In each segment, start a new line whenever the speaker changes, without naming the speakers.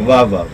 واہ واہ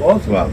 بہت واہ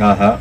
ہاں ہاں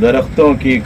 درختوں کی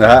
ہاں،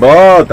بہت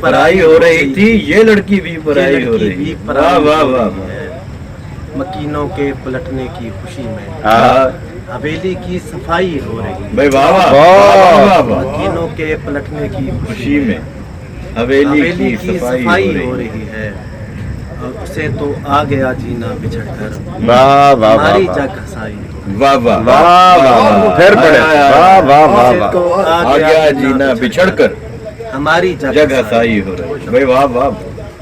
پرائی ہو رہی تھی یہ لڑکی بھی پرائی ہو رہی
بھی
ہے.
پرائی
واہ واہ
ہو
واہ
رہی ہے. مکینوں کے پلٹنے کی خوشی میں
ہاں،
حویلی کی صفائی ہو رہی ہے,
بھائی واہ واہ
واہ
واہ واہ واہ.
مکینوں کے پلٹنے کی
خوشی میں حویلی
حویلی
کی
کی
صفائی
صفائی
ہو
ہو
رہی
رہی ہے, اور اسے تو آ گیا جینا بچھڑ کر,
واہ واہ
ہماری
واہ.
جگ ہسائی ہو,
واہ واہ
واہ واہ. پھر پڑھے. واہ واہ واہ
اسے
واہ.
تو
آ گیا جینا بچھڑ کر
ہماری
جگ ہسائی ہو رہی ہے. بھائی واہ واہ